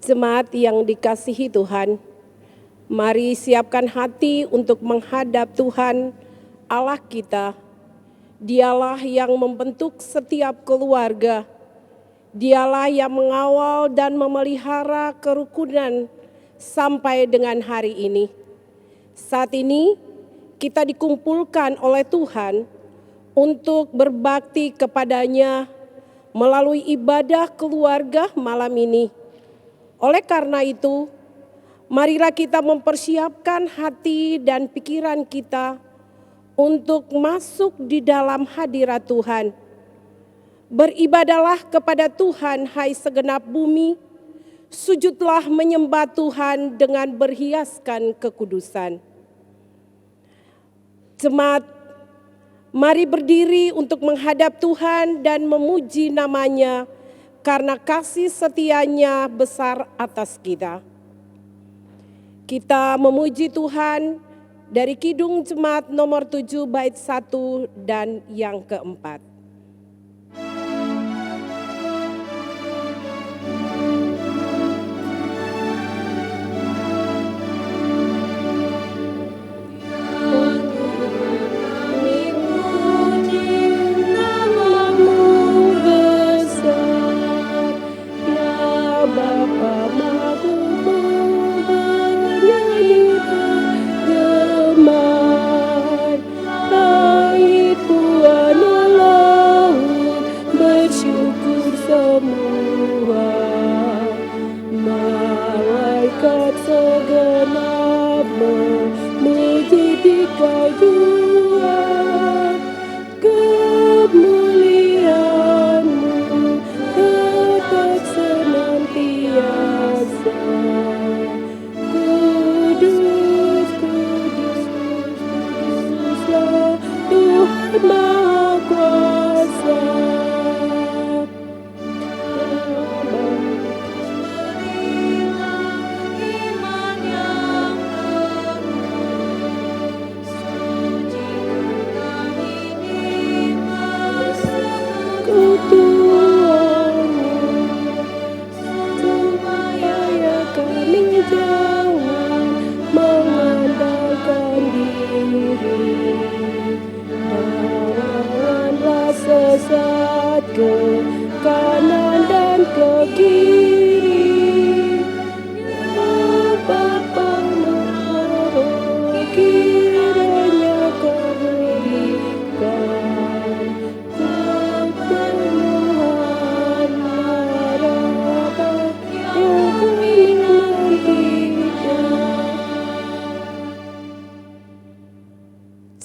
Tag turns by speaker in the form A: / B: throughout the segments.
A: Jemaat yang dikasihi Tuhan, mari siapkan hati untuk menghadap Tuhan Allah kita. Dialah yang membentuk setiap keluarga. Dialah yang mengawal dan memelihara kerukunan sampai dengan hari ini. Saat ini kita dikumpulkan oleh Tuhan untuk berbakti kepadanya melalui ibadah keluarga malam ini. Oleh karena itu, marilah kita mempersiapkan hati dan pikiran kita untuk masuk di dalam hadirat Tuhan. Beribadahlah kepada Tuhan, hai segenap bumi, sujudlah menyembah Tuhan dengan berhiaskan kekudusan. Jemaat, mari berdiri untuk menghadap Tuhan dan memuji namanya, karena kasih setianya besar atas kita. Kita memuji Tuhan dari Kidung Jemaat nomor 7 bait 1 dan yang keempat.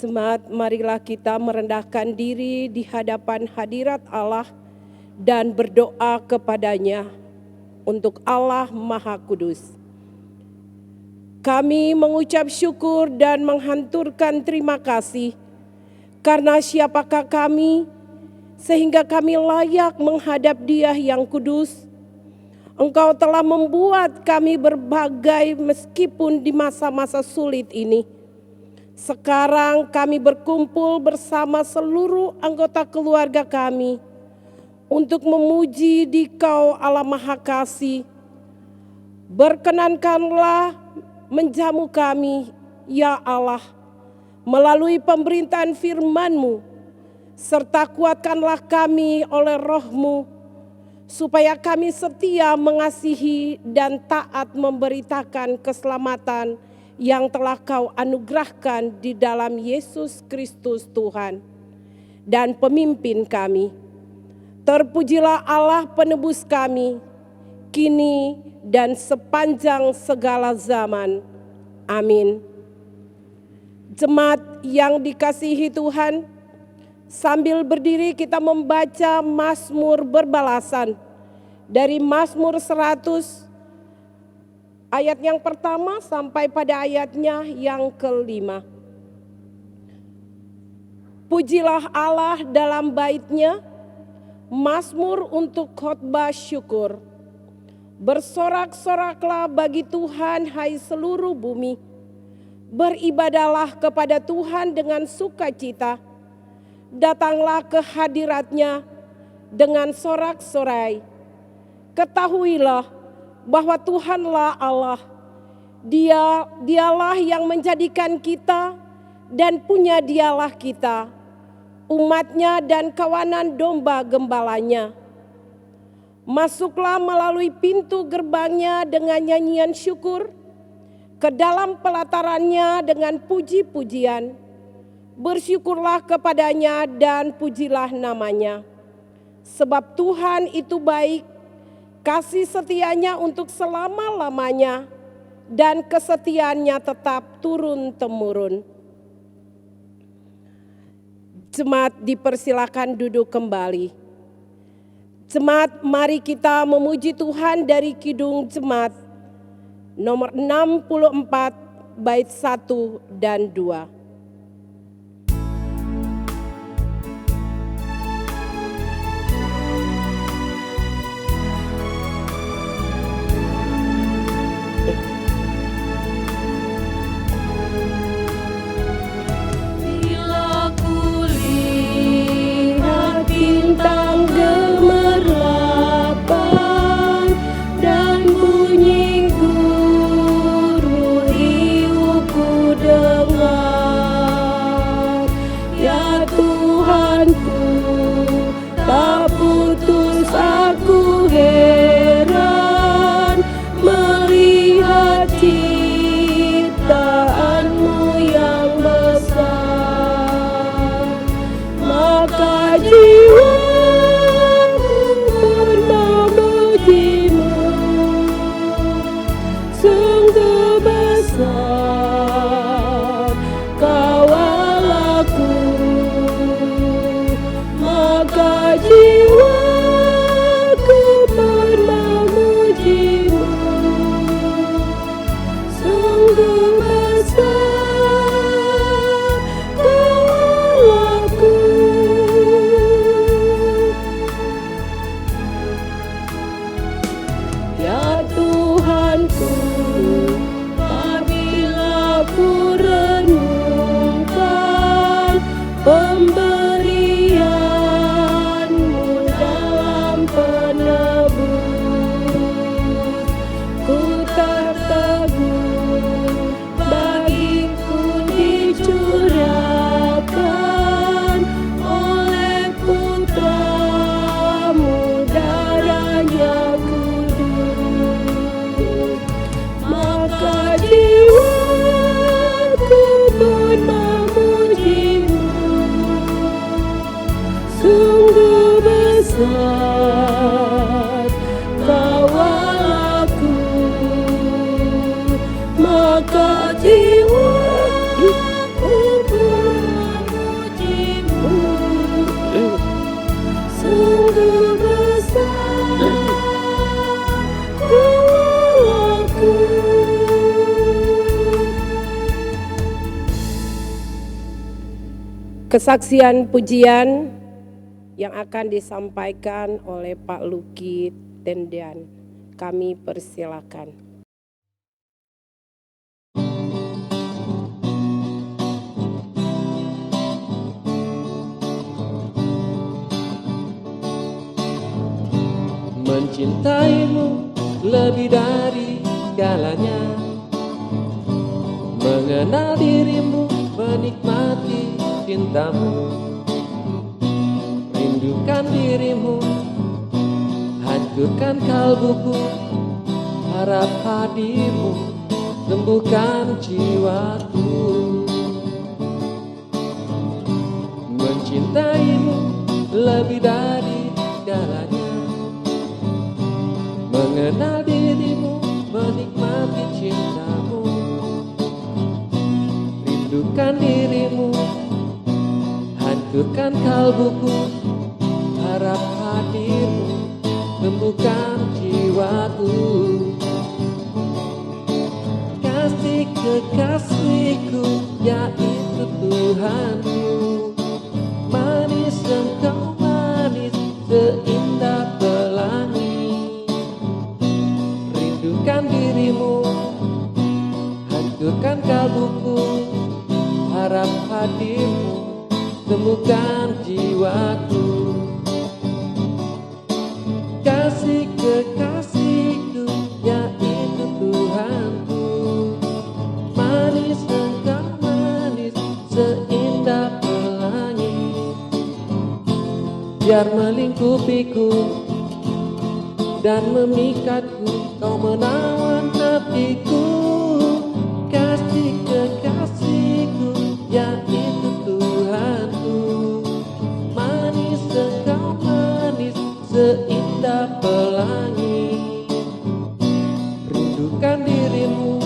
A: Jemaat, marilah kita merendahkan diri di hadapan hadirat Allah dan berdoa kepadanya untuk Allah Maha Kudus. Kami mengucap syukur dan menghanturkan terima kasih karena siapakah kami sehingga kami layak menghadap Dia yang kudus. Engkau telah membuat kami berbagai meskipun di masa-masa sulit ini. Sekarang kami berkumpul bersama seluruh anggota keluarga kami untuk memuji Dikau Allah Maha Kasih. Berkenankanlah menjamu kami, ya Allah, melalui pemberitaan firman-Mu, serta kuatkanlah kami oleh Roh-Mu, supaya kami setia mengasihi dan taat memberitakan keselamatan yang telah Kau anugerahkan di dalam Yesus Kristus Tuhan dan pemimpin kami. Terpujilah Allah penebus kami, kini dan sepanjang segala zaman. Amin. Jemaat yang dikasihi Tuhan, sambil berdiri kita membaca Mazmur berbalasan dari Mazmur 100 ayat yang pertama sampai pada ayatnya yang kelima. Pujilah Allah dalam bait-Nya, Mazmur untuk khotbah syukur. Bersorak-soraklah bagi Tuhan, hai seluruh bumi. Beribadahlah kepada Tuhan dengan sukacita. Datanglah ke hadirat-Nya dengan sorak-sorai. Ketahuilah bahwa Tuhanlah Allah. Dialah yang menjadikan kita dan punya dialah kita, umatnya dan kawanan domba gembalanya. Masuklah melalui pintu gerbangnya dengan nyanyian syukur, ke dalam pelatarannya dengan puji-pujian. Bersyukurlah kepadanya dan pujilah namanya. Sebab Tuhan itu baik, kasih setianya untuk selama-lamanya, dan kesetiaannya tetap turun-temurun. Jemaat dipersilakan duduk kembali. Jemaat, mari kita memuji Tuhan dari Kidung Jemaat nomor 64 bait 1 dan 2.
B: Bintang gemerlapan dan bunyi guru iuku dengar. Ya Tuhanku, tak putus aku heran melihat ciptaanmu yang besar. Maka jiwaku memujimu, sungguh besar Kau aku. Maka jiwaku memujimu, sungguh besar Kau aku. Ya Tuhanku, apabila ku renungkan pemberian-Mu dalam penebus, ku tertegun bagiku dicurahkan oleh Putra-Mu darahnya kudus. Maka jiwaku pun memujimu, sungguh besar Kau aku. Maka jiwaku pun memujimu, sungguh besar Kau aku.
A: Kesaksian pujian yang akan disampaikan oleh Pak Luki Tendian. Kami persilakan.
C: Mencintaimu lebih dari segalanya, mengenal dirimu, menikmati cintamu, rindukan dirimu, hancurkan kalbuku, harap hadirmu, sembuhkan jiwaku. Mencintaimu lebih dari segalanya, mengenal dirimu, menikmati cintamu, rindukan dirimu, hancurkan kalbuku, harap hadirmu, sembuhkan jiwaku. Kasih kekasihku, yaitu Tuhanku, manis engkau manis, seindah pelangi. Rindukan dirimu, hancurkan kalbuku, harap hadirmu, sembuhkan jiwaku. Kasih kekasihku, ya biar melingkupiku dan memikatku. Kau menawan hatiku, kasih kekasihku, yaitu Tuhanku. Manis engkau manis, seindah pelangi. Rindukan dirimu,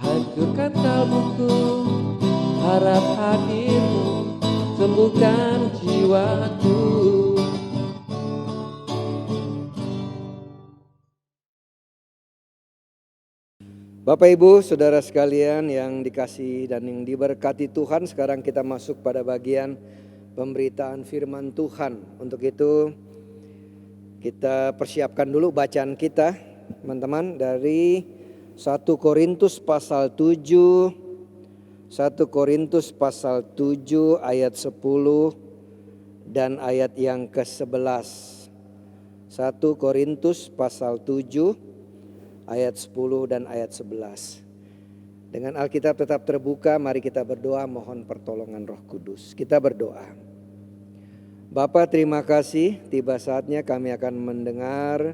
C: hancurkan kalbuku, harap hadirmu, sembuhkan jiwaku.
D: Bapak Ibu Saudara sekalian yang dikasihi dan yang diberkati Tuhan, sekarang kita masuk pada bagian pemberitaan firman Tuhan. Untuk itu kita persiapkan dulu bacaan kita teman-teman dari 1 Korintus pasal 7, 1 Korintus pasal 7 ayat 10 dan ayat yang ke-11. 1 Korintus pasal 7 ayat 10 dan ayat 11. Dengan Alkitab tetap terbuka, mari kita berdoa mohon pertolongan Roh Kudus. Kita berdoa. Bapa, terima kasih, tiba saatnya kami akan mendengar,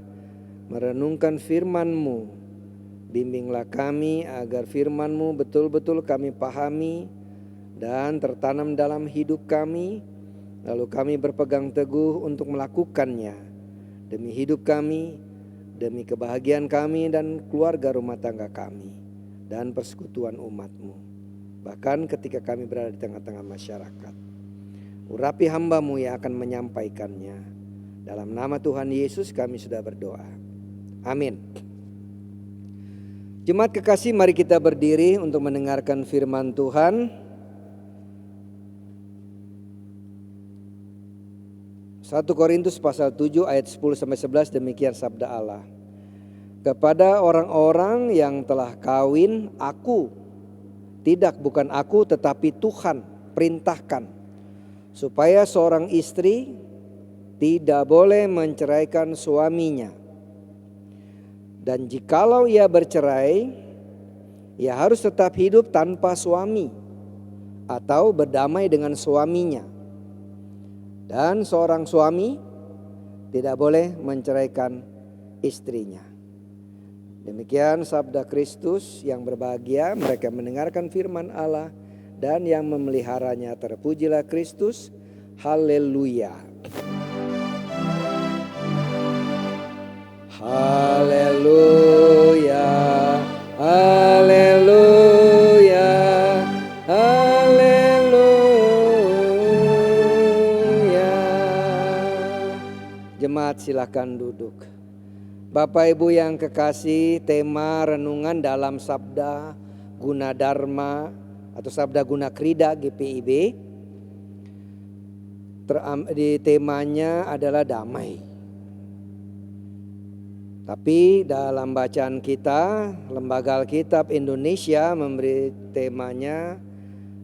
D: merenungkan firman-Mu. Bimbinglah kami agar firman-Mu betul-betul kami pahami dan tertanam dalam hidup kami, lalu kami berpegang teguh untuk melakukannya demi hidup kami, demi kebahagiaan kami dan keluarga rumah tangga kami dan persekutuan umat-Mu. Bahkan ketika kami berada di tengah-tengah masyarakat, urapi hamba-Mu yang akan menyampaikannya. Dalam nama Tuhan Yesus kami sudah berdoa. Amin. Jemaat kekasih, mari kita berdiri untuk mendengarkan firman Tuhan. 1 Korintus pasal 7 ayat 10-11 demikian sabda Allah. Kepada orang-orang yang telah kawin, aku, tidak bukan aku tetapi Tuhan perintahkan, supaya seorang istri tidak boleh menceraikan suaminya. Dan jikalau ia bercerai, ia harus tetap hidup tanpa suami atau berdamai dengan suaminya. Dan seorang suami tidak boleh menceraikan istrinya. Demikian sabda Kristus. Yang berbahagia mereka mendengarkan firman Allah dan yang memeliharanya. Terpujilah Kristus. Haleluya. Haleluya. Haleluya. Jemaat silakan duduk. Bapak Ibu yang kekasih, tema renungan dalam Sabda Guna Dharma atau Sabda Guna Krida GPIB, di temanya adalah damai. Tapi dalam bacaan kita, Lembaga Alkitab Indonesia memberi temanya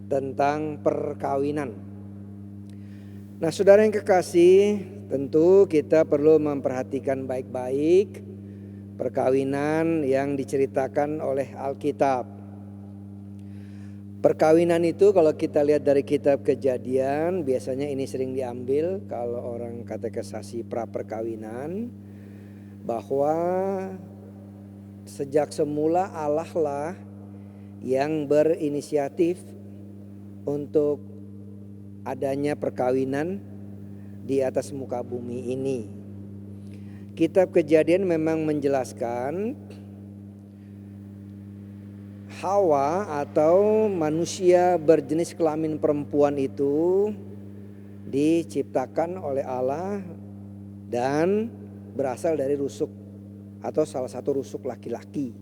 D: tentang perkawinan. Nah, saudara yang kekasih, tentu kita perlu memperhatikan baik-baik perkawinan yang diceritakan oleh Alkitab. Perkawinan itu kalau kita lihat dari kitab Kejadian, biasanya ini sering diambil kalau orang katekisasi pra perkawinan, bahwa sejak semula Allah lah yang berinisiatif untuk adanya perkawinan di atas muka bumi ini. Kitab Kejadian memang menjelaskan Hawa atau manusia berjenis kelamin perempuan itu diciptakan oleh Allah dan berasal dari rusuk atau salah satu rusuk laki-laki.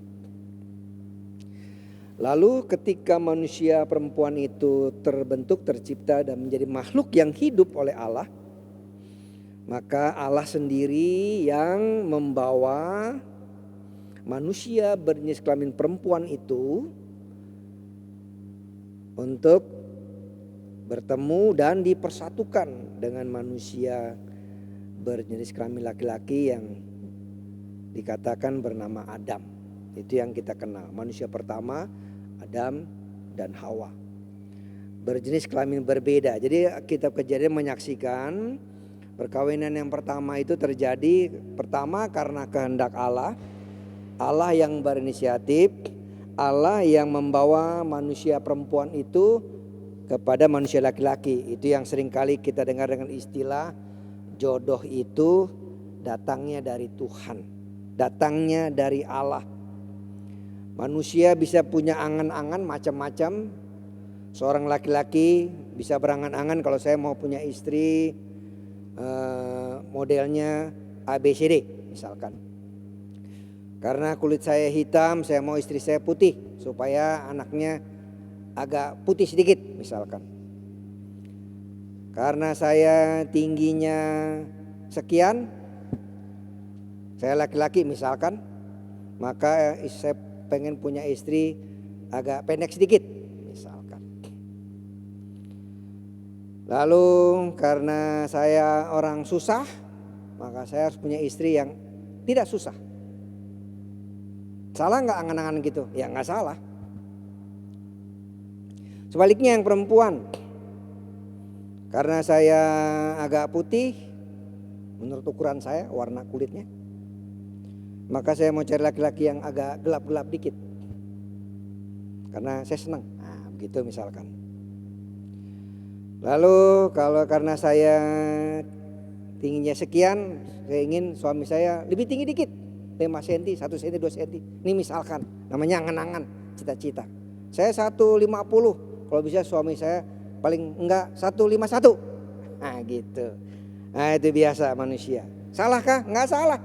D: Lalu ketika manusia perempuan itu terbentuk, tercipta dan menjadi makhluk yang hidup oleh Allah, maka Allah sendiri yang membawa manusia berjenis kelamin perempuan itu untuk bertemu dan dipersatukan dengan manusia berjenis kelamin laki-laki yang dikatakan bernama Adam. Itu yang kita kenal, manusia pertama Adam dan Hawa. Berjenis kelamin berbeda. Jadi kitab Kejadian menyaksikan Perkawinan yang pertama itu terjadi pertama karena kehendak Allah. Allah yang berinisiatif, Allah yang membawa manusia perempuan itu kepada manusia laki-laki. Itu yang seringkali kita dengar dengan istilah jodoh itu datangnya dari Tuhan, datangnya dari Allah. Manusia bisa punya angan-angan macam-macam. Seorang laki-laki bisa berangan-angan kalau saya mau punya istri modelnya ABCD misalkan. Karena kulit saya hitam, saya mau istri saya putih supaya anaknya agak putih sedikit misalkan. Karena saya tingginya sekian, saya laki-laki misalkan, maka saya pengen punya istri agak pendek sedikit misalkan. Lalu karena saya orang susah, maka saya harus punya istri yang tidak susah. Salah nggak angan-angan gitu? Ya nggak salah. Sebaliknya yang perempuan, karena saya agak putih, menurut ukuran saya warna kulitnya, maka saya mau cari laki-laki yang agak gelap-gelap dikit. Karena saya senang. Nah, begitu misalkan. Lalu kalau karena saya tingginya sekian, saya ingin suami saya lebih tinggi dikit. 5 cm, 1 cm, 2 cm. Ini misalkan, namanya angan-angan, cita-cita. Saya 150, kalau bisa suami saya paling enggak 151. Nah gitu. Nah itu biasa manusia. Salahkah? Enggak salah.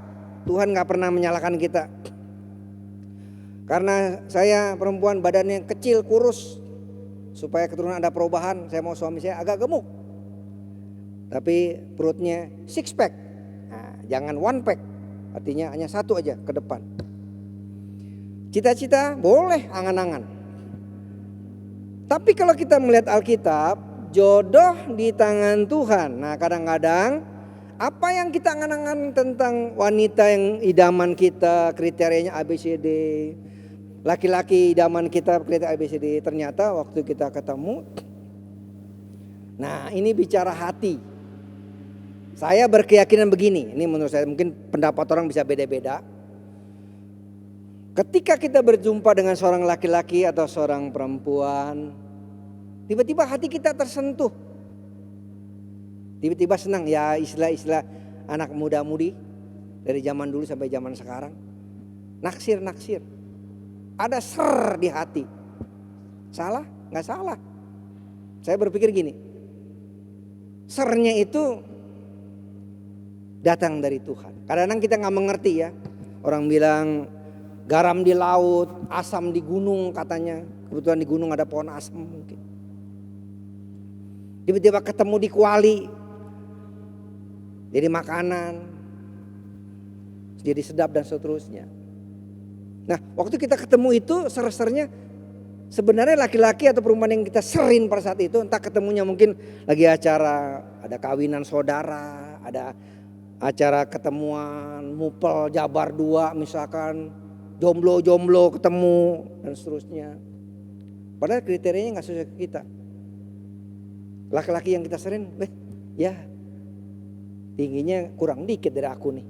D: Tuhan enggak pernah menyalahkan kita. Karena saya perempuan badannya kecil, kurus. Supaya keturunan ada perubahan, saya mau suami saya agak gemuk. Tapi perutnya 6 pack. Nah, jangan 1 pack. Artinya hanya 1 aja ke depan. Cita-cita boleh, angan-angan. Tapi kalau kita melihat Alkitab, jodoh di tangan Tuhan. Nah kadang-kadang apa yang kita angan-angan tentang wanita yang idaman kita, kriterianya ABCD. Laki-laki idaman kita kriteria ABCD, ternyata waktu kita ketemu, nah ini bicara hati. Saya berkeyakinan begini, ini menurut saya mungkin pendapat orang bisa beda-beda. Ketika kita berjumpa dengan seorang laki-laki atau seorang perempuan, tiba-tiba hati kita tersentuh. Tiba-tiba senang, ya istilah-istilah anak muda-mudi dari zaman dulu sampai zaman sekarang. Naksir. Ada ser di hati. Salah? Nggak salah. Saya berpikir gini, sernya itu datang dari Tuhan. Kadang-kadang kita nggak mengerti ya. Orang bilang garam di laut, asam di gunung katanya. Kebetulan di gunung ada pohon asam mungkin. Tiba-tiba ketemu di kuali, jadi makanan, jadi sedap dan seterusnya. Nah waktu kita ketemu itu ser-sernya sebenarnya laki-laki atau perempuan yang kita serin pada saat itu, entah ketemunya mungkin lagi acara, ada kawinan saudara, ada acara ketemuan mupel Jabar 2 misalkan, jomblo ketemu dan seterusnya. Padahal kriterianya nggak sesuai kita. Laki-laki yang kita serin, ya tingginya kurang dikit dari aku nih,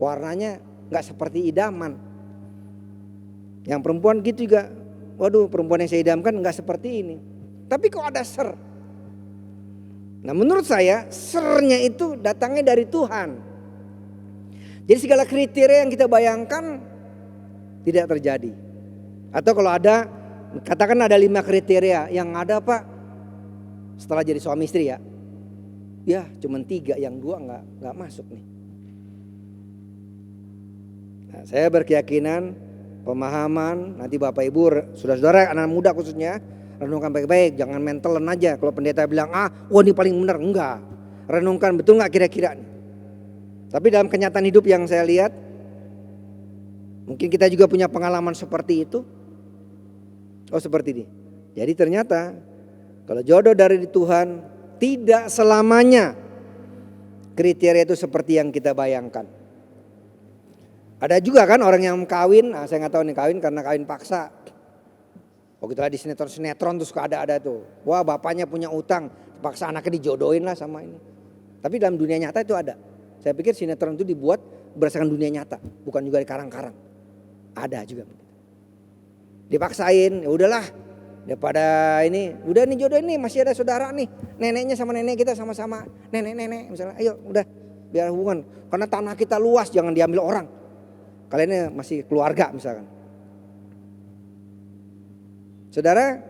D: warnanya nggak seperti idaman. Yang perempuan gitu juga, waduh perempuan yang saya idamkan nggak seperti ini. Tapi kok ada ser? Nah menurut saya sernya itu datangnya dari Tuhan. Jadi segala kriteria yang kita bayangkan tidak terjadi. Atau kalau ada, katakan ada 5 kriteria, yang ada Pak setelah jadi suami istri ya, cuman 3, yang 2 nggak masuk nih. Nah, saya berkeyakinan pemahaman nanti Bapak Ibu, saudara-saudara anak muda khususnya, renungkan baik-baik, jangan mentalan aja. Kalau pendeta bilang ini paling benar, enggak. Renungkan betul nggak kira-kira nih. Tapi dalam kenyataan hidup yang saya lihat, mungkin kita juga punya pengalaman seperti itu. Oh seperti ini. Jadi ternyata kalau jodoh dari Tuhan, tidak selamanya kriteria itu seperti yang kita bayangkan. Ada juga kan orang yang kawin, saya nggak tahu nih kawin karena kawin paksa. Waktu itu di sinetron tuh suka ada tuh. Wah bapaknya punya utang, paksa anaknya dijodohin lah sama ini. Tapi dalam dunia nyata itu ada. Saya pikir sinetron itu dibuat berdasarkan dunia nyata, bukan juga di karang-karang. Ada juga. Dipaksain, ya udahlah. Daripada ini, udah nih jodoh ini masih ada saudara nih. Neneknya sama nenek kita sama-sama. Nenek misalnya, ayo udah biar hubungan. Karena tanah kita luas, jangan diambil orang. Kalian ini masih keluarga misalkan. Saudara,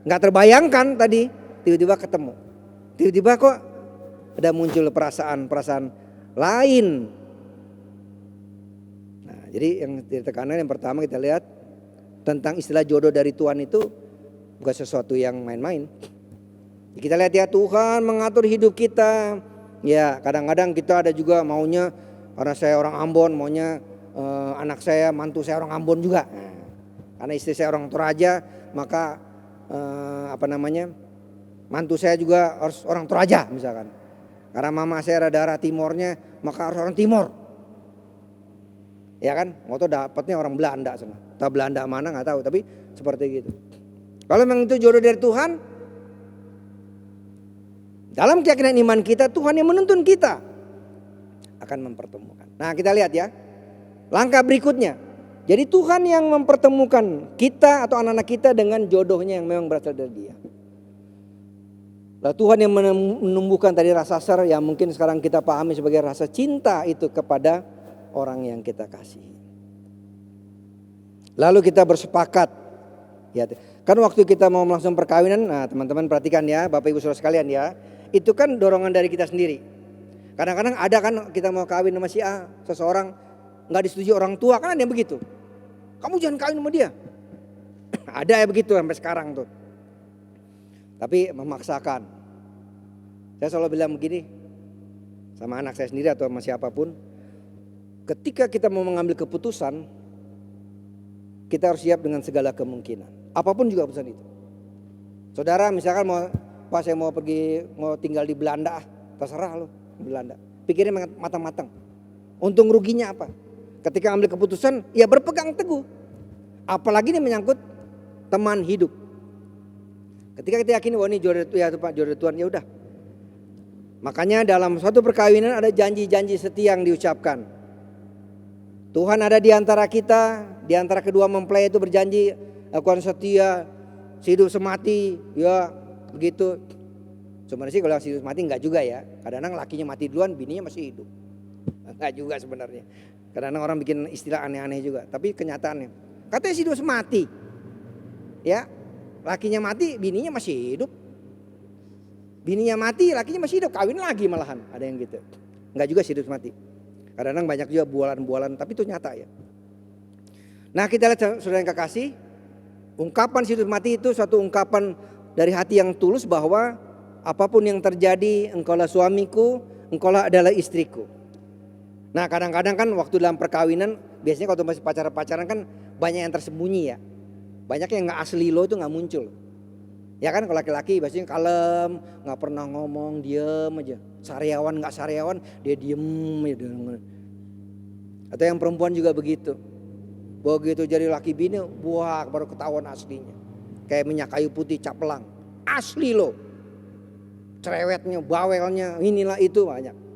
D: nggak terbayangkan tadi, tiba-tiba ketemu. Tiba-tiba kok ada muncul perasaan lain. Nah, jadi yang ditekankan yang pertama kita lihat tentang istilah jodoh dari Tuhan itu bukan sesuatu yang main-main. Kita lihat ya, Tuhan mengatur hidup kita. Ya kadang-kadang kita ada juga maunya, karena saya orang Ambon, maunya anak saya, mantu saya orang Ambon juga. Nah, karena istri saya orang Toraja, maka mantu saya juga harus orang Toraja misalkan. Karena mama saya ada darah Timornya, maka harus orang Timor. Ya kan, waktu dapatnya orang Belanda sana. Tahu Belanda mana nggak tahu, tapi seperti gitu. Kalau memang itu jodoh dari Tuhan, dalam keyakinan iman kita, Tuhan yang menuntun kita akan mempertemukan. Nah kita lihat ya, langkah berikutnya. Jadi Tuhan yang mempertemukan kita atau anak-anak kita dengan jodohnya yang memang berasal dari Dia. Lalu Tuhan yang menumbuhkan tadi rasa ser yang mungkin sekarang kita pahami sebagai rasa cinta itu kepada orang yang kita kasihi. Lalu kita bersepakat. Ya, kan waktu kita mau melangsung perkawinan, nah teman-teman perhatikan ya, Bapak Ibu Saudara sekalian ya, itu kan dorongan dari kita sendiri. Kadang-kadang ada kan kita mau kawin sama si A, seseorang nggak disetujui orang tua, kan ada yang begitu. Kamu jangan kawin sama dia. Ada ya begitu sampai sekarang tuh. Tapi memaksakan. Saya selalu bilang begini sama anak saya sendiri atau sama siapapun, ketika kita mau mengambil keputusan, kita harus siap dengan segala kemungkinan. Apapun juga keputusan itu. Saudara misalkan Pak saya mau pergi, mau tinggal di Belanda, terserah lo di Belanda. Pikirin matang-matang. Untung ruginya apa? Ketika ambil keputusan, ya berpegang teguh. Apalagi ini menyangkut teman hidup. Ketika kita yakin, wah ini jodoh ya Pak, jodoh Tuhan, ya udah. Makanya dalam suatu perkawinan ada janji-janji setia yang diucapkan. Tuhan ada di antara kita, di antara kedua mempelai itu berjanji akan setia, hidup semati, ya begitu. Sebenarnya sih kalau hidup semati enggak juga ya. Kadang-kadang lakinya mati duluan, bininya masih hidup. Enggak juga sebenarnya. Kadang-kadang orang bikin istilah aneh-aneh juga. Tapi kenyataannya, katanya hidup semati, ya. Lakinya mati, bininya masih hidup. Bininya mati, lakinya masih hidup, kawin lagi malahan. Ada yang gitu. Enggak juga hidup mati. Kadang-kadang banyak juga bualan-bualan, tapi itu nyata ya. Nah kita lihat saudara yang kekasih, ungkapan hidup mati itu suatu ungkapan dari hati yang tulus bahwa apapun yang terjadi, engkaulah suamiku, engkaulah adalah istriku. Nah kadang-kadang kan waktu dalam perkawinan, biasanya kalau masih pacaran kan banyak yang tersembunyi ya. Banyak yang gak asli lo itu gak muncul. Ya kan kalau laki-laki biasanya kalem, gak pernah ngomong, diem aja. Sariawan gak sariawan, dia diem aja. Atau yang perempuan juga begitu. Begitu jadi laki bini, wah baru ketahuan aslinya. Kayak minyak kayu putih caplang. Asli lo. Cerewetnya, bawelnya, inilah itu banyak.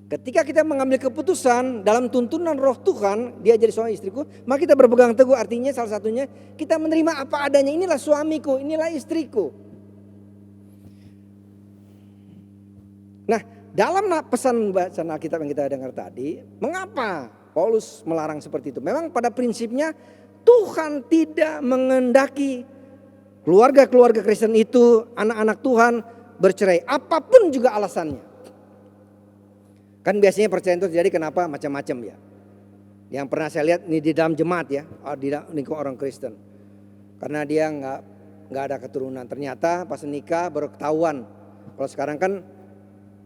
D: Ketika kita mengambil keputusan dalam tuntunan roh Tuhan, dia jadi suami istriku, maka kita berpegang teguh, artinya salah satunya kita menerima apa adanya, inilah suamiku, inilah istriku. Nah dalam pesan bacaan Alkitab yang kita dengar tadi, mengapa Paulus melarang seperti itu? Memang pada prinsipnya Tuhan tidak mengendaki keluarga-keluarga Kristen itu, anak-anak Tuhan bercerai, apapun juga alasannya. Kan biasanya perceraian itu terjadi kenapa? Macam-macam ya. Yang pernah saya lihat ini di dalam jemaat ya, di lingkungan orang Kristen. Karena dia nggak ada keturunan. Ternyata pas nikah baru ketahuan. Kalau sekarang kan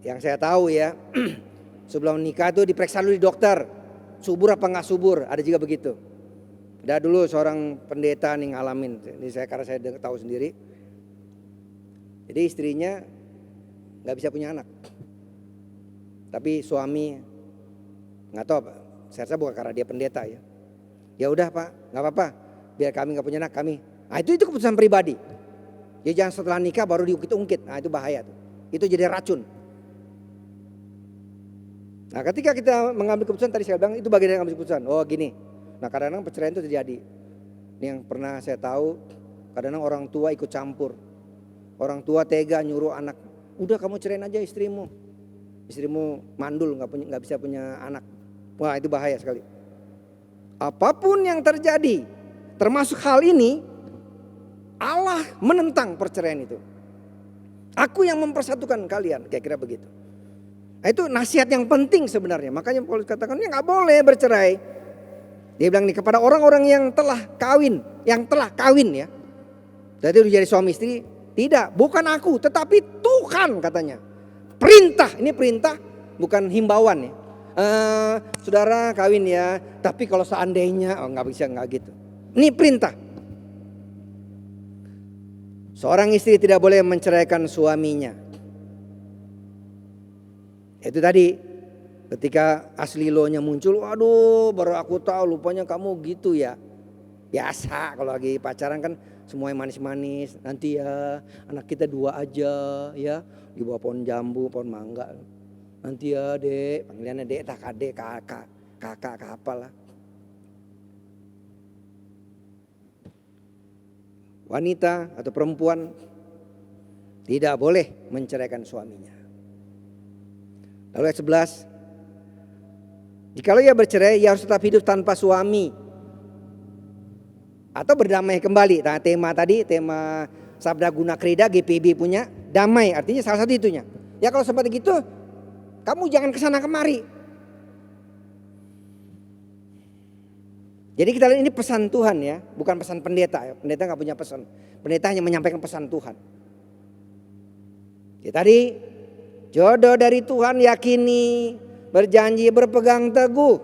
D: yang saya tahu ya, sebelum nikah itu diperiksa dulu di dokter. Subur apa nggak subur, ada juga begitu. Ada dulu seorang pendeta nih ngalamin. Ini karena saya tahu sendiri. Jadi istrinya nggak bisa punya anak. Tapi suami nggak tahu Pak, saya rasa bukan karena dia pendeta ya. Ya udah Pak, nggak apa-apa, biar kami nggak punya anak kami. Nah itu keputusan pribadi. Ya jangan setelah nikah baru diungkit-ungkit, nah itu bahaya tuh. Itu jadi racun. Nah ketika kita mengambil keputusan, tadi saya bilang itu bagian dari mengambil keputusan. Oh gini, nah kadang-kadang perceraian itu terjadi. Ini yang pernah saya tahu, kadang-kadang orang tua ikut campur. Orang tua tega nyuruh anak, udah kamu cerain aja istrimu. Istrimu mandul, nggak bisa punya anak. Wah itu bahaya sekali. Apapun yang terjadi, termasuk hal ini, Allah menentang perceraian itu. Aku yang mempersatukan kalian, kira-kira begitu. Nah, itu nasihat yang penting sebenarnya. Makanya Paulus katakan ya nggak boleh bercerai. Dia bilang nih kepada orang-orang yang telah kawin ya. Jadi udah jadi suami istri, tidak, bukan aku, tetapi Tuhan katanya. Perintah, ini perintah bukan himbauan ya. Saudara kawin ya, tapi kalau seandainya nggak bisa, nggak gitu. Ini perintah. Seorang istri tidak boleh menceraikan suaminya. Itu tadi ketika asli lo-nya muncul, waduh baru aku tahu lupanya kamu gitu ya. Biasa kalau lagi pacaran kan semuanya manis-manis. Nanti ya anak kita 2 aja ya, di bawah pohon jambu, pohon mangga. Nanti ya dek, panggilannya dek, tak adek, kakak apalah. Wanita atau perempuan tidak boleh menceraikan suaminya. Lalu ayat 11. Jikalau ia bercerai, ia harus tetap hidup tanpa suami atau berdamai kembali. Nah, tema Sabda Guna Krida GPB punya damai, artinya salah satu itunya. Ya kalau seperti itu, kamu jangan kesana kemari. Jadi kita lihat ini pesan Tuhan ya, bukan pesan pendeta. Pendeta nggak punya pesan. Pendeta hanya menyampaikan pesan Tuhan. Ya, tadi jodoh dari Tuhan yakini, berjanji, berpegang teguh.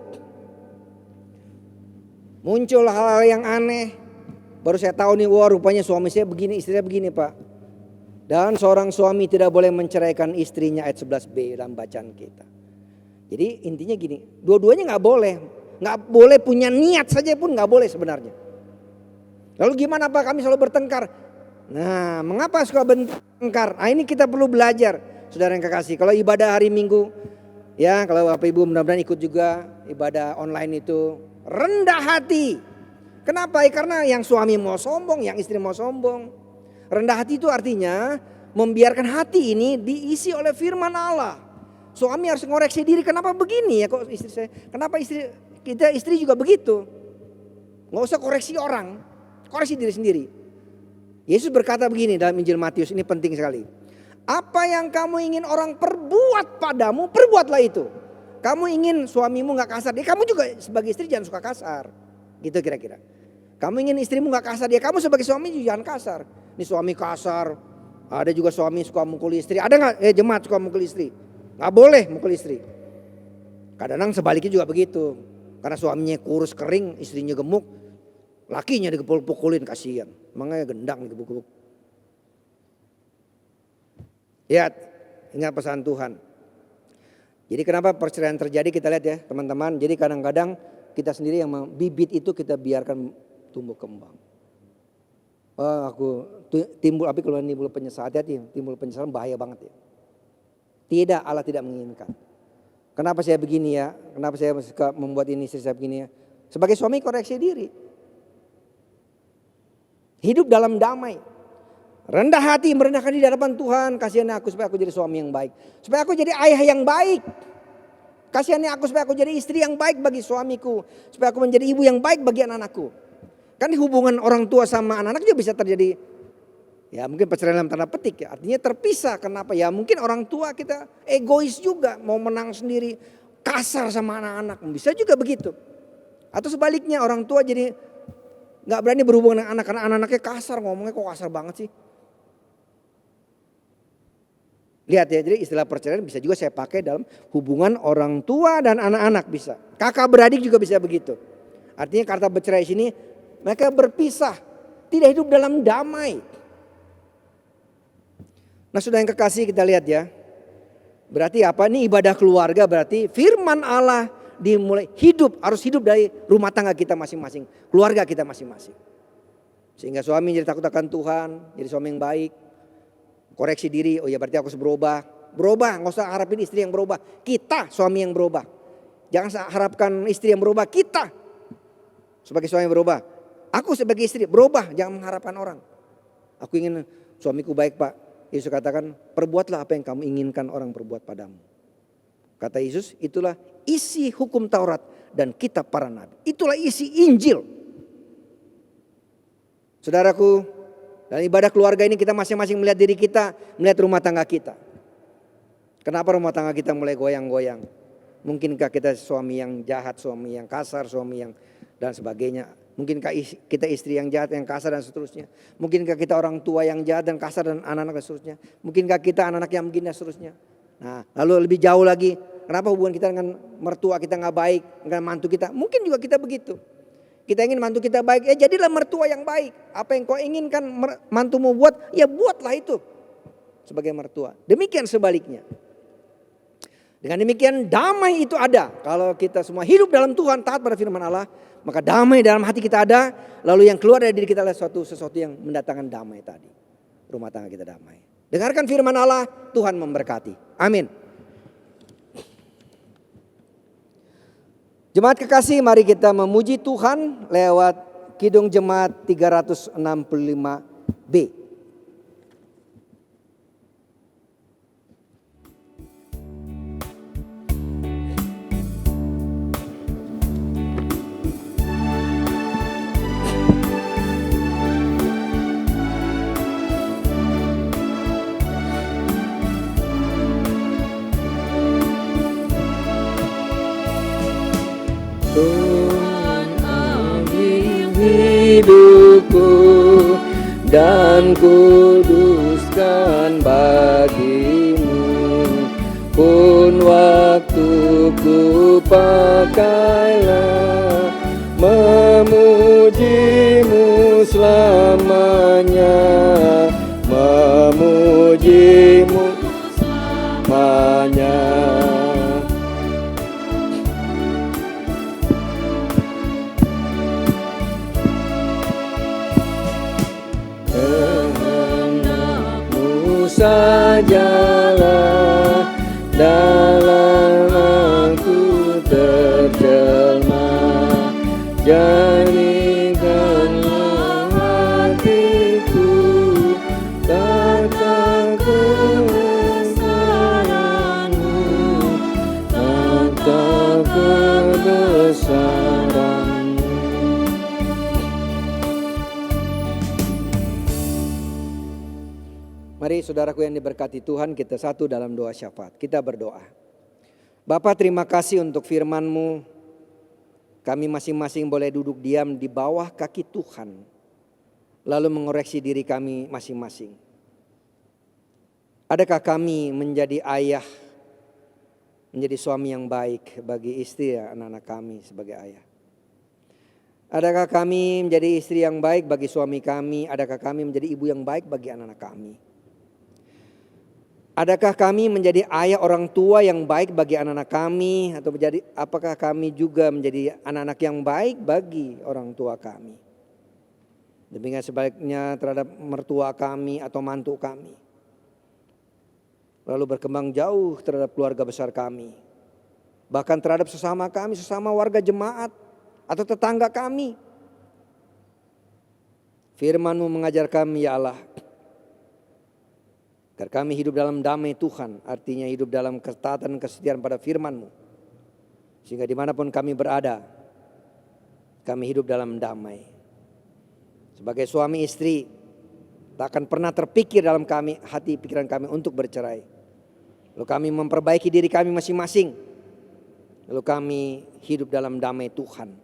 D: Muncul hal-hal yang aneh. Baru saya tahu nih, wah rupanya suami saya begini, istrinya begini Pak. Dan seorang suami tidak boleh menceraikan istrinya, ayat 11b dalam bacaan kita. Jadi intinya gini, dua-duanya gak boleh. Gak boleh punya niat saja pun gak boleh sebenarnya. Lalu gimana Pak, kami selalu bertengkar. Nah mengapa suka bertengkar? Nah ini kita perlu belajar. Saudara yang kekasih, kalau ibadah hari Minggu, ya kalau Bapak Ibu mudah-mudahan ikut juga ibadah online itu, rendah hati. Kenapa? Karena yang suami mau sombong, yang istri mau sombong. Rendah hati itu artinya membiarkan hati ini diisi oleh firman Allah. Suami harus ngoreksi diri, kenapa begini ya kok istri saya? Kenapa istri juga begitu? Nggak usah koreksi orang, koreksi diri sendiri. Yesus berkata begini dalam Injil Matius, ini penting sekali. Apa yang kamu ingin orang perbuat padamu, perbuatlah itu. Kamu ingin suamimu gak kasar, dia kamu juga sebagai istri jangan suka kasar. Gitu kira-kira. Kamu ingin istrimu gak kasar, dia kamu sebagai suami juga jangan kasar. Ini suami kasar, ada juga suami suka mukul istri. Ada gak jemaat suka mukul istri? Gak boleh mukul istri. Kadang-kadang sebaliknya juga begitu. Karena suaminya kurus kering, istrinya gemuk, lakinya dipukul-pukulin, kasihan. Makanya gendang digebuk-gebuk. Lihat, ingat pesan Tuhan. Jadi kenapa perceraian terjadi kita lihat ya teman-teman. Jadi kadang-kadang kita sendiri yang bibit itu kita biarkan tumbuh kembang. Timbul api kalau timbul penyesalan, hati-hati, timbul penyesalan bahaya banget ya. Tidak, Allah tidak menginginkan. Kenapa saya begini ya? Kenapa saya suka membuat ini istri saya begini ya? Sebagai suami koreksi diri. Hidup dalam damai. Rendah hati, merendahkan di hadapan Tuhan. Kasihan aku supaya aku jadi suami yang baik. Supaya aku jadi ayah yang baik. Kasihannya aku supaya aku jadi istri yang baik bagi suamiku. Supaya aku menjadi ibu yang baik bagi anak-anakku. Kan hubungan orang tua sama anak-anak juga bisa terjadi. Ya mungkin perceraian dalam tanda petik ya. Artinya terpisah. Kenapa? Ya mungkin orang tua kita egois juga. Mau menang sendiri. Kasar sama anak-anak. Bisa juga begitu. Atau sebaliknya orang tua jadi gak berani berhubungan dengan anak. Karena anak-anaknya kasar. Ngomongnya kok kasar banget sih. Lihat ya, jadi istilah perceraian bisa juga saya pakai dalam hubungan orang tua dan anak-anak bisa. Kakak beradik juga bisa begitu. Artinya kata bercerai sini mereka berpisah, tidak hidup dalam damai. Nah sudah yang kekasih kita lihat ya. Berarti apa? Ini ibadah keluarga berarti firman Allah dimulai hidup, harus hidup dari rumah tangga kita masing-masing. Keluarga kita masing-masing. Sehingga suami jadi takut akan Tuhan, jadi suami yang baik. Koreksi diri, oh ya berarti aku harus berubah. berubah, nggak usah harapin istri yang berubah. Kita suami yang berubah. Jangan harapkan istri yang berubah, kita sebagai suami yang berubah. Aku sebagai istri berubah, jangan mengharapkan orang. Aku ingin suamiku baik Pak. Yesus katakan, perbuatlah apa yang kamu inginkan orang perbuat padamu. Kata Yesus, itulah isi hukum Taurat dan kitab para nabi. Itulah isi Injil. Saudaraku, dalam ibadah keluarga ini kita masing-masing melihat diri kita, melihat rumah tangga kita. Kenapa rumah tangga kita mulai goyang-goyang? Mungkinkah kita suami yang jahat, suami yang kasar, suami yang dan sebagainya. Mungkinkah kita istri yang jahat, yang kasar dan seterusnya. Mungkinkah kita orang tua yang jahat dan kasar dan anak-anak dan seterusnya. Mungkinkah kita anak-anak yang begini dan seterusnya. Nah lalu lebih jauh lagi. Kenapa hubungan kita dengan mertua kita gak baik, dengan mantu kita. Mungkin juga kita begitu. Kita ingin mantu kita baik, ya jadilah mertua yang baik. Apa yang kau inginkan mantumu buat, ya buatlah itu sebagai mertua. Demikian sebaliknya. Dengan demikian damai itu ada. Kalau kita semua hidup dalam Tuhan, taat pada firman Allah, maka damai dalam hati kita ada. Lalu yang keluar dari diri kita adalah sesuatu yang mendatangkan damai tadi. Rumah tangga kita damai. Dengarkan firman Allah, Tuhan memberkati. Amin. Jemaat kekasih, mari kita memuji Tuhan lewat Kidung Jemaat 365B.
B: Tuhan ambil
C: hidupku dan kuduskan bagimu. Pun waktuku pakailah memujimu selamanya, memujimu selamanya. Sajalah dalam aku terjelma, jadikanlah hatiku tata kebesaranmu, tata kebesaranmu.
D: Mari saudaraku yang diberkati Tuhan, kita satu dalam doa syafaat. Kita berdoa. Bapa, terima kasih untuk firman-Mu. Kami masing-masing boleh duduk diam di bawah kaki Tuhan. Lalu mengoreksi diri kami masing-masing. Adakah kami menjadi ayah, menjadi suami yang baik bagi istri dan anak-anak kami sebagai ayah? Adakah kami menjadi istri yang baik bagi suami kami? Adakah kami menjadi ibu yang baik bagi anak-anak kami? Adakah kami menjadi ayah orang tua yang baik bagi anak-anak kami? Atau apakah kami juga menjadi anak-anak yang baik bagi orang tua kami? Demikian sebaliknya terhadap mertua kami atau mantu kami. Lalu berkembang jauh terhadap keluarga besar kami. Bahkan terhadap sesama kami, sesama warga jemaat atau tetangga kami. Firman-Mu mengajar kami ya Allah, agar kami hidup dalam damai Tuhan, artinya hidup dalam ketaatan dan kesetiaan pada firman-Mu. Sehingga dimanapun kami berada, kami hidup dalam damai. Sebagai suami istri, tak akan pernah terpikir dalam hati pikiran kami untuk bercerai. Lalu kami memperbaiki diri kami masing-masing. Lalu kami hidup dalam damai Tuhan.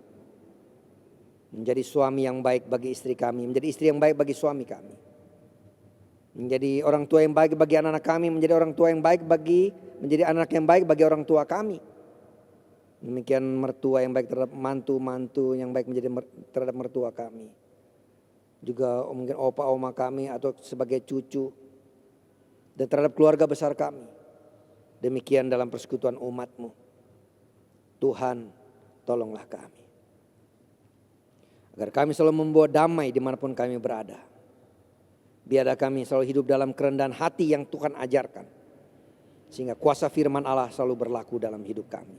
D: Menjadi suami yang baik bagi istri kami, menjadi istri yang baik bagi suami kami. Menjadi orang tua yang baik bagi anak-anak kami, menjadi orang tua yang baik menjadi anak yang baik bagi orang tua kami. Demikian mertua yang baik terhadap mantu yang baik menjadi terhadap mertua kami. Juga mungkin opa oma kami atau sebagai cucu dan terhadap keluarga besar kami. Demikian dalam persekutuan umat-Mu. Tuhan, tolonglah kami. Agar kami selalu membawa damai dimanapun kami berada. Biarlah kami selalu hidup dalam kerendahan hati yang Tuhan ajarkan. Sehingga kuasa firman Allah selalu berlaku dalam hidup kami.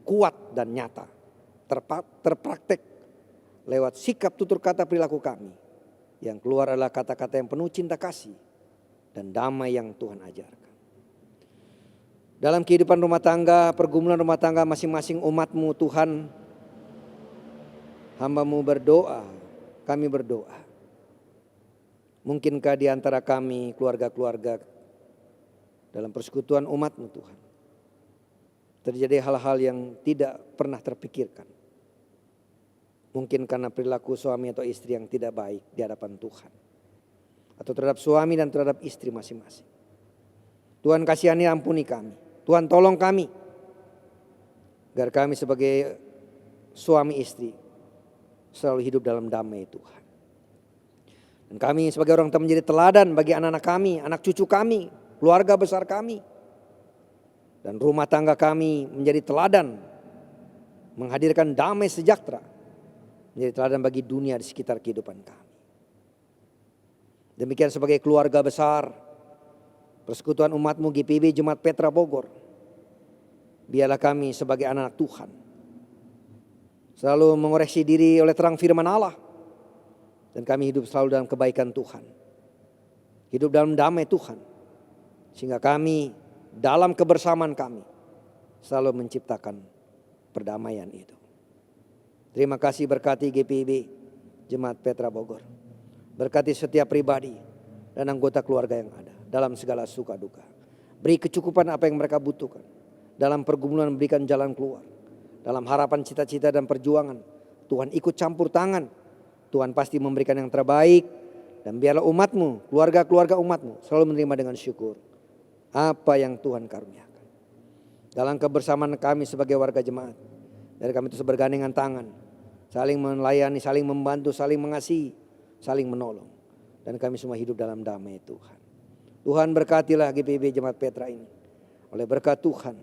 D: Kuat dan nyata. Terpraktek lewat sikap tutur kata perilaku kami. Yang keluar adalah kata-kata yang penuh cinta kasih dan damai yang Tuhan ajarkan. Dalam kehidupan rumah tangga, pergumulan rumah tangga masing-masing umat-Mu Tuhan, hamba-Mu berdoa, kami berdoa. Mungkinkah di antara kami keluarga-keluarga dalam persekutuan umat-Mu Tuhan, terjadi hal-hal yang tidak pernah terpikirkan. Mungkin karena perilaku suami atau istri yang tidak baik di hadapan Tuhan. Atau terhadap suami dan terhadap istri masing-masing. Tuhan kasihani, ampuni kami. Tuhan tolong kami. Agar kami sebagai suami istri selalu hidup dalam damai Tuhan. Dan kami sebagai orang tua menjadi teladan bagi anak-anak kami, anak cucu kami, keluarga besar kami. Dan rumah tangga kami menjadi teladan. Menghadirkan damai sejahtera. Menjadi teladan bagi dunia di sekitar kehidupan kami. Demikian sebagai keluarga besar persekutuan umat-Mu GPIB Jemaat Petra Bogor. Biarlah kami sebagai anak Tuhan selalu mengoreksi diri oleh terang firman Allah. Dan kami hidup selalu dalam kebaikan Tuhan. Hidup dalam damai Tuhan. Sehingga kami dalam kebersamaan kami selalu menciptakan perdamaian itu. Terima kasih, berkati GPIB Jemaat Petra Bogor. Berkati setiap pribadi dan anggota keluarga yang ada dalam segala suka duka. Beri kecukupan apa yang mereka butuhkan. Dalam pergumulan berikan jalan keluar. Dalam harapan cita-cita dan perjuangan, Tuhan ikut campur tangan. Tuhan pasti memberikan yang terbaik. Dan biarlah umat-Mu, keluarga-keluarga umat-Mu selalu menerima dengan syukur apa yang Tuhan karuniakan. Dalam kebersamaan kami sebagai warga jemaat, dari kami terus bergandengan tangan, saling melayani, saling membantu, saling mengasihi, saling menolong. Dan kami semua hidup dalam damai Tuhan. Tuhan berkatilah GPIB Jemaat Petra ini. Oleh berkat Tuhan,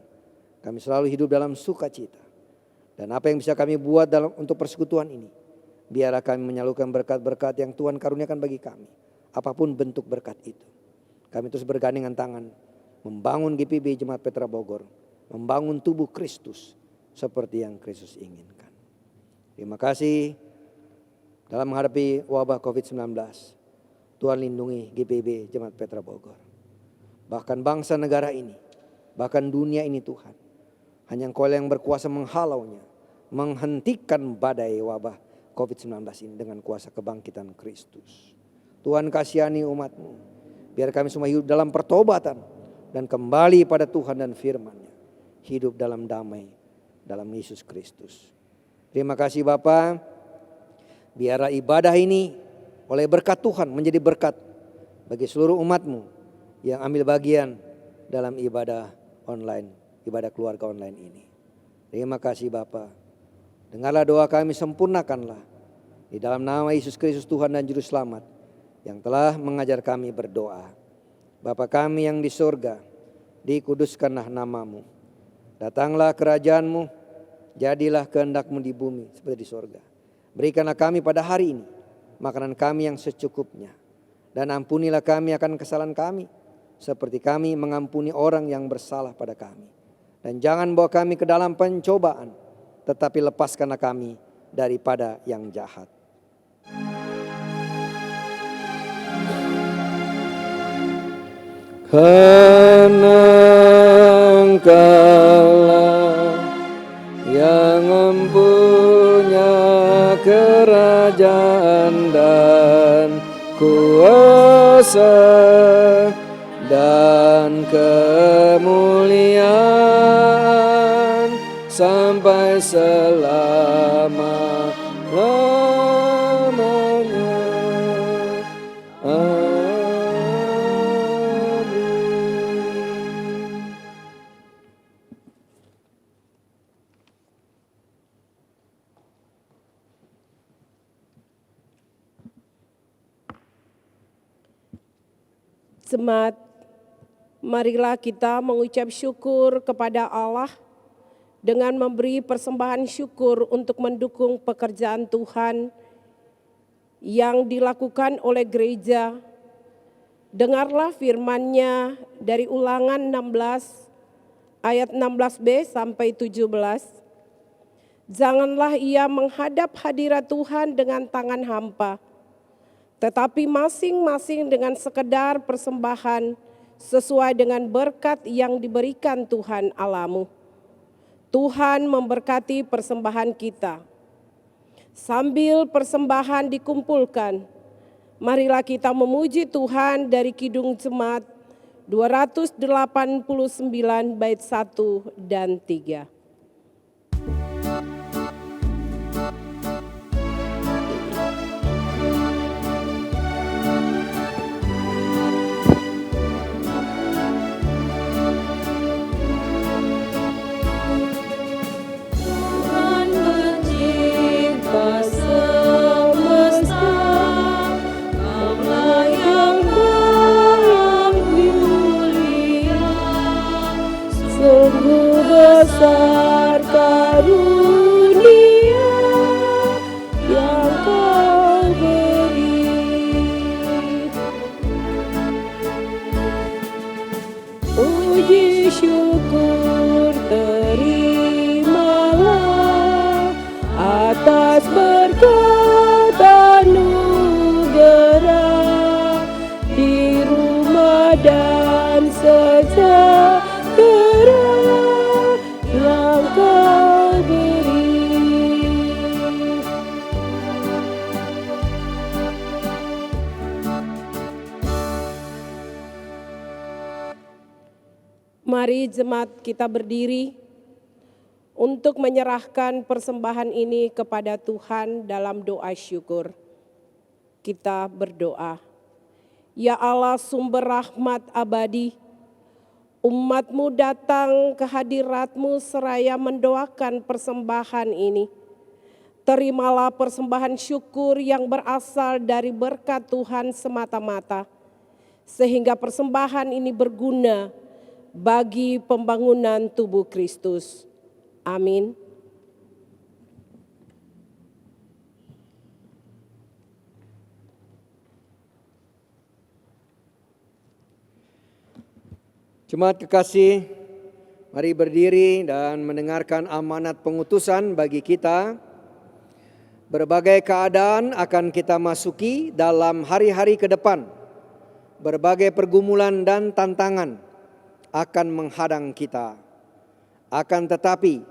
D: kami selalu hidup dalam sukacita. Dan apa yang bisa kami buat untuk persekutuan ini, biarlah kami menyalurkan berkat-berkat yang Tuhan karuniakan bagi kami. Apapun bentuk berkat itu. Kami terus bergandengan tangan, membangun GPIB Jemaat Petra Bogor, membangun tubuh Kristus seperti yang Kristus inginkan. Terima kasih. Dalam menghadapi wabah COVID-19, Tuhan lindungi GPIB Jemaat Petra Bogor. Bahkan bangsa negara ini, bahkan dunia ini Tuhan. Hanya Engkau yang berkuasa menghalaunya, menghentikan badai wabah COVID-19 ini dengan kuasa kebangkitan Kristus. Tuhan kasihani umat-Mu. Biar kami semua hidup dalam pertobatan dan kembali pada Tuhan dan firman-Nya. Hidup dalam damai dalam Yesus Kristus. Terima kasih Bapa. Biarlah ibadah ini oleh berkat Tuhan menjadi berkat bagi seluruh umat-Mu yang ambil bagian dalam ibadah online, ibadah keluarga online ini. Terima kasih Bapa. Dengarlah doa kami, sempurnakanlah di dalam nama Yesus Kristus Tuhan dan Juru Selamat yang telah mengajar kami berdoa. Bapa kami yang di surga, dikuduskanlah nama-Mu. Datanglah kerajaan-Mu, jadilah kehendak-Mu di bumi seperti di surga. Berikanlah kami pada hari ini makanan kami yang secukupnya. Dan ampunilah kami akan kesalahan kami, seperti kami mengampuni orang yang bersalah pada kami. Dan jangan bawa kami ke dalam pencobaan, tetapi lepaskanlah kami daripada yang jahat.
C: Karena Engkaulah yang mempunyai kerajaan dan kuasa dan kemuliaan sampai selama-lamanya. Amin.
A: Jemaat, marilah kita mengucap syukur kepada Allah dengan memberi persembahan syukur untuk mendukung pekerjaan Tuhan yang dilakukan oleh gereja Dengarlah firman-Nya dari Ulangan 16 ayat 16b sampai 17. Janganlah ia menghadap hadirat Tuhan dengan tangan hampa, tetapi masing-masing dengan sekedar persembahan sesuai dengan berkat yang diberikan Tuhan Allahmu. Tuhan memberkati persembahan kita. Sambil persembahan dikumpulkan, marilah kita memuji Tuhan dari Kidung Jemaat 289 bait 1 dan 3.
B: Tuhan pencipta semesta, Kaulah yang maha mulia.
A: Sungguh besar karunia yang Kau beri. Puji syukur terimalah atas berkat anugerah di rumah dan sejahtera yang Kau beri. Mari jemaat kita berdiri untuk menyerahkan persembahan ini kepada Tuhan dalam doa syukur. Kita berdoa. Ya Allah sumber rahmat abadi, umat-Mu datang ke hadirat-Mu seraya mendoakan persembahan ini. Terimalah persembahan syukur yang berasal dari berkat Tuhan semata-mata, sehingga persembahan ini berguna bagi pembangunan tubuh Kristus. Amin.
D: Jemaat kekasih, mari berdiri dan mendengarkan amanat pengutusan bagi kita. Berbagai keadaan akan kita masuki dalam hari-hari ke depan. Berbagai pergumulan dan tantangan akan menghadang kita. Akan tetapi,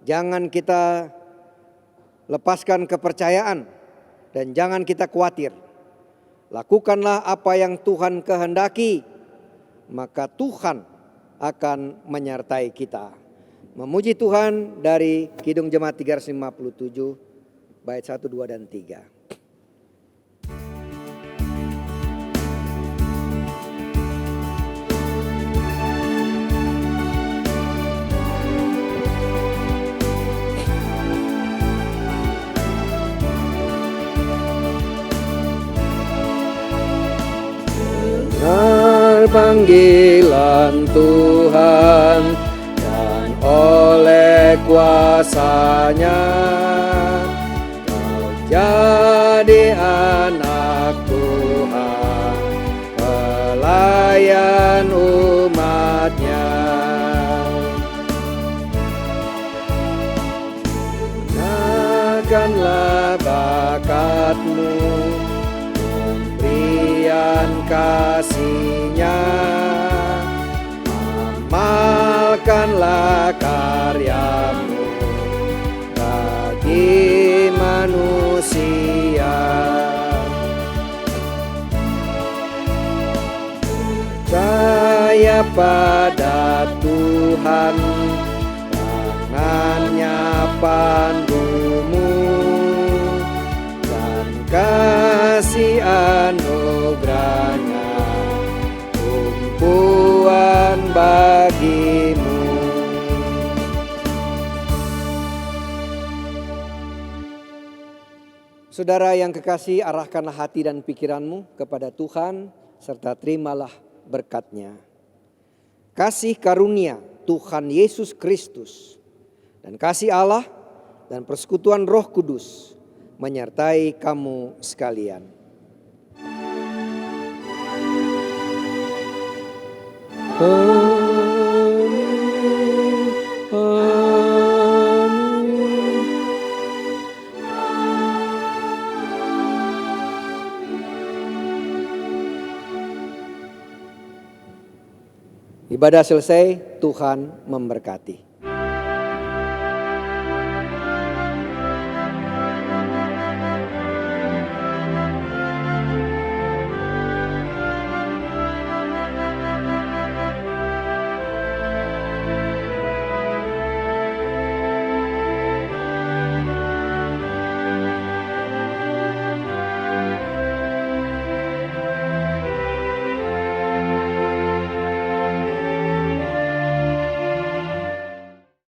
D: jangan kita lepaskan kepercayaan dan jangan kita khawatir. Lakukanlah apa yang Tuhan kehendaki, maka Tuhan akan menyertai kita. Memuji Tuhan dari Kidung Jemaat 357 bait 1, 2 dan 3. Dengar panggilan Tuhan dan oleh kuasa-Nya kau jadi anak Tuhan, pelayan umat-Nya. Gunakanlah bakatmu, pemberian kasih-Nya, amalkanlah karyamu bagi manusia. Percaya pada Tuhan, tangan-Nya pandumu, dan kasih anugerah-Nya tumpuan bagimu. Saudara yang kekasih, arahkanlah hati dan pikiranmu kepada Tuhan serta terimalah berkat-Nya. Kasih karunia Tuhan Yesus Kristus dan kasih Allah dan persekutuan Roh Kudus menyertai kamu sekalian.
C: Amin. Amin.
D: Ibadah selesai, Tuhan memberkati.